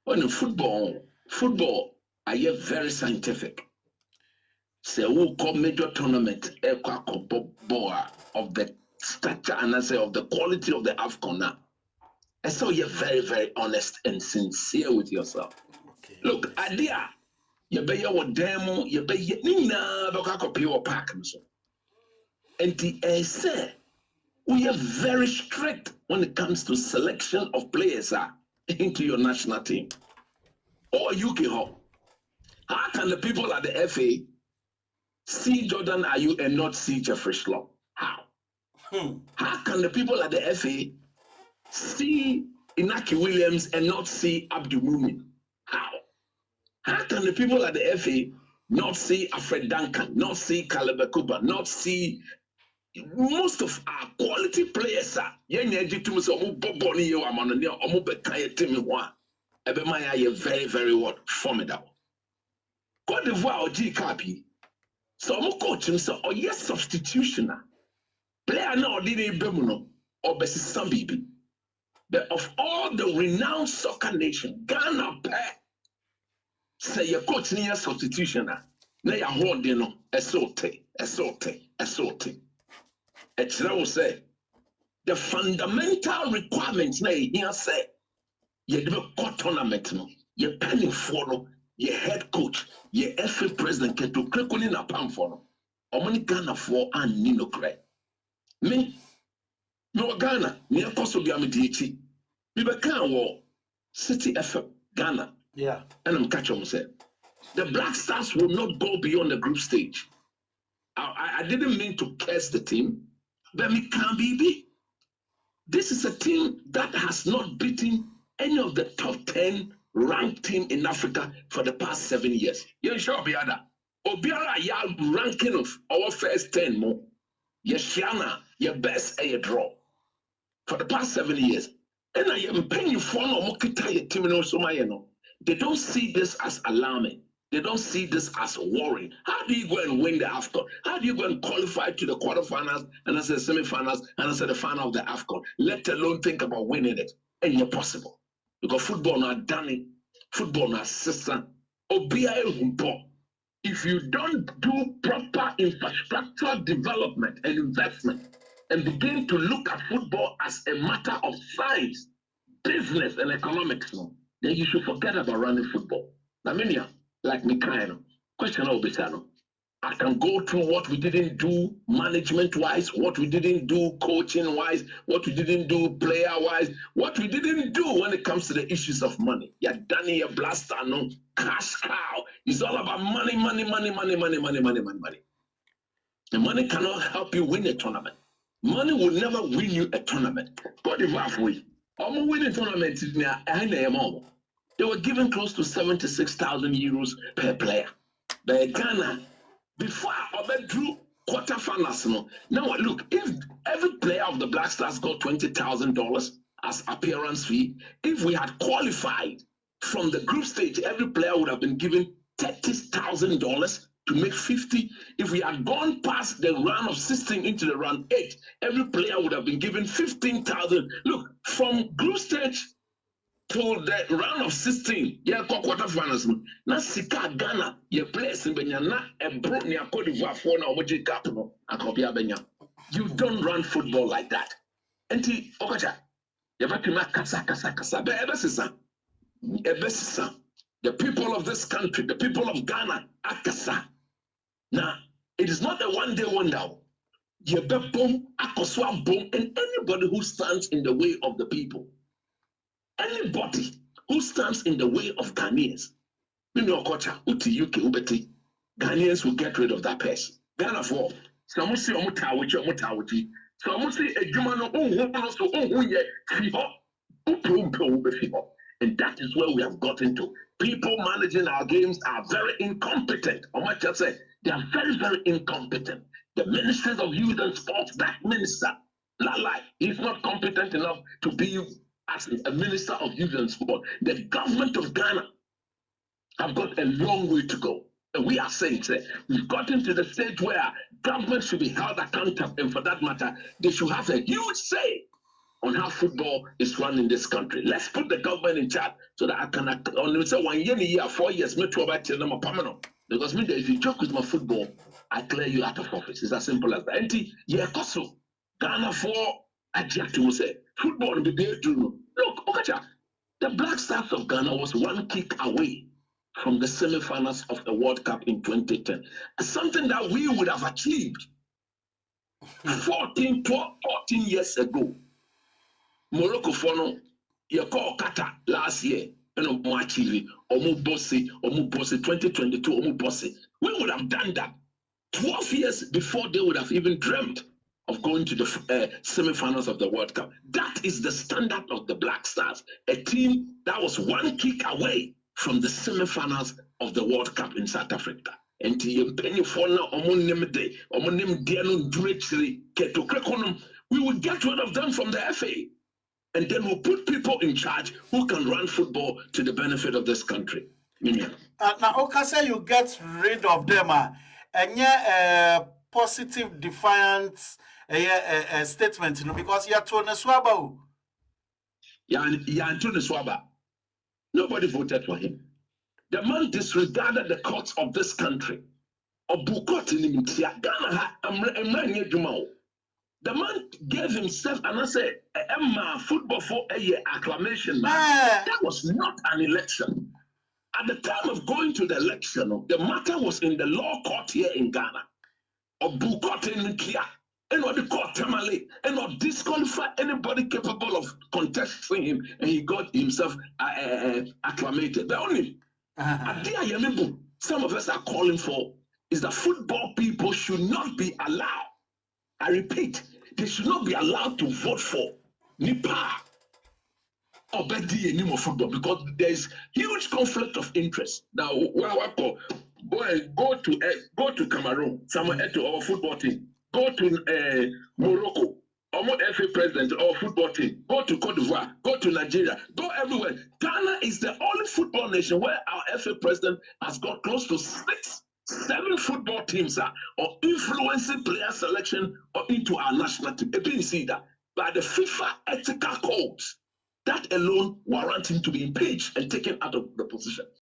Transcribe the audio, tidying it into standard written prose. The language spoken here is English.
On football, I am very scientific. So who come major tournament of the structure and I say of the quality of the AFCON now. And so you're very, very honest and sincere with yourself. Okay. Look, idea, you be your demo, you be Nina Bokako your pack. And the say we are very strict when it comes to selection of players into your national team. Or UK Hall. How can the people at the FA see Jordan Ayew and not see Jeffrey Schlupp? How? How can the people at the FA see Inaki Williams and not see Abdul Mumin? How? How can the people at the FA not see Alfred Duncan, not see Caleb Cooper, not see most of our quality players? Very, very what? Formidable. Cote d'Ivoire or GKP. So I'm coaching so or yes substitution. Player no didn't bemuno or besi some baby. But of all the renowned soccer nation, Ghana pair say your coach near substitution. Na ya hold you know esote. Echira will say the fundamental requirements na here say you do a tournament no you penny for no your head coach, your FA president, can to click on in a palm for no. Or money Ghana for and Nino Cray. Me, no Ghana, near Costa Biamiti. We became war, City FA, Ghana. Yeah. And I'm catching myself. The Black Stars will not go beyond the group stage. I didn't mean to curse the team, but me can't be. This is a team that has not beaten any of the top 10 ranked team in Africa for the past 7 years. You sure Obiara ya ranking of our first 10 more. Yeshiana, your best a draw for the past 7 years. And I am paying you for no mokita team no so they don't see this as alarming. They don't see this as worrying. How do you go and win the AFCON? How do you go and qualify to the quarterfinals and as the semi-finals and as the final of the AFCON? Let alone think about winning it. And you're possible. Because football not done it, football not system. If you don't do proper infrastructure development and investment and begin to look at football as a matter of science, business, and economics, then you should forget about running football. Now, many like Mikhail, question Obisano. I can go through what we didn't do management-wise, what we didn't do coaching-wise, what we didn't do player-wise, what we didn't do when it comes to the issues of money. Yeah, Danny, blaster, no cash cow. It's all about money. The money cannot help you win a tournament. Money will never win you a tournament. Cote d'Ivoire, I'm winning tournament. They were given close to 76,000 euros per player. But Ghana, before I drew quarterfinals, now look, if every player of the Black Stars got $20,000 as appearance fee, if we had qualified from the group stage, every player would have been given $30,000 to make 50. If we had gone past the round of 16 into the round 8, every player would have been given 15,000. Look, from group stage to the round of 16, yeah, quarterfinals. Na sika Ghana, you place in Benyana and brought near Cote d'Ivoire for now, which is capital, and Copia Benya. You don't run football like that. And Okacha, you have to make kasa. The people of this country, the people of Ghana, akasa. Now, it is not a one-day wonder. You be boom, akoswa boom, and anybody who stands in the way of the people. Anybody who stands in the way of Ghanaians, Uti UK, Ubeti, Ghanaians will get rid of that person. Ghana for some say Omutawi, some say a Jumano, and that is where we have gotten to. People managing our games are very incompetent. Or might just say they are very, very incompetent. The ministers of youth and sports, that minister, not like he's not competent enough to be as a minister of youth and sport. The government of Ghana have got a long way to go. And we are saying that we've gotten to the stage where government should be held accountable, and for that matter, they should have a huge say on how football is run in this country. Let's put the government in charge so that I can only say 1 year, 4 years, me to about tell them a permanent. Because me, if you joke with my football, I clear you out of office. It's as simple as that. And yeah, Koso, Ghana for Ajax say football be there too. Look, Okacha, the Black Stars of Ghana was 1 kick away from the semi-finals of the World Cup in 2010. Something that we would have achieved 14 years ago. Morocco Fono, you call Qatar last year, and achieve Omu Bossy, 2022, Omu Bossy. We would have done that 12 years before they would have even dreamt of going to the semi-finals of the World Cup. That is the standard of the Black Stars, a team that was 1 kick away from the semi-finals of the World Cup in South Africa. And we will get rid of them from the FA. And then we'll put people in charge who can run football to the benefit of this country. Now, okay, say you get rid of them, and yeah, positive defiance statement, because you're Tony Swaba. Yeah, Tony Swaba. Nobody voted for him. The man disregarded the courts of this country. The man gave himself, and I said, Emma football for a year acclamation. That was not an election. At the time of going to the election, the matter was in the law court here in Ghana. And not the court tamale, and not disqualify anybody capable of contesting him, and he got himself acclamated. The only idea some of us are calling for is that football people should not be allowed. I repeat, they should not be allowed to vote for Nipa or Betty anymore football because there is huge conflict of interest. Now, go to Cameroon, someone to our football team. Go to Morocco, almost FA president or football team. Go to Cote d'Ivoire, go to Nigeria, go everywhere. Ghana is the only football nation where our FA president has got close to 7 football teams are influencing player selection or into our national team. You see that by the FIFA ethical codes, that alone warrant him to be impeached and taken out of the position.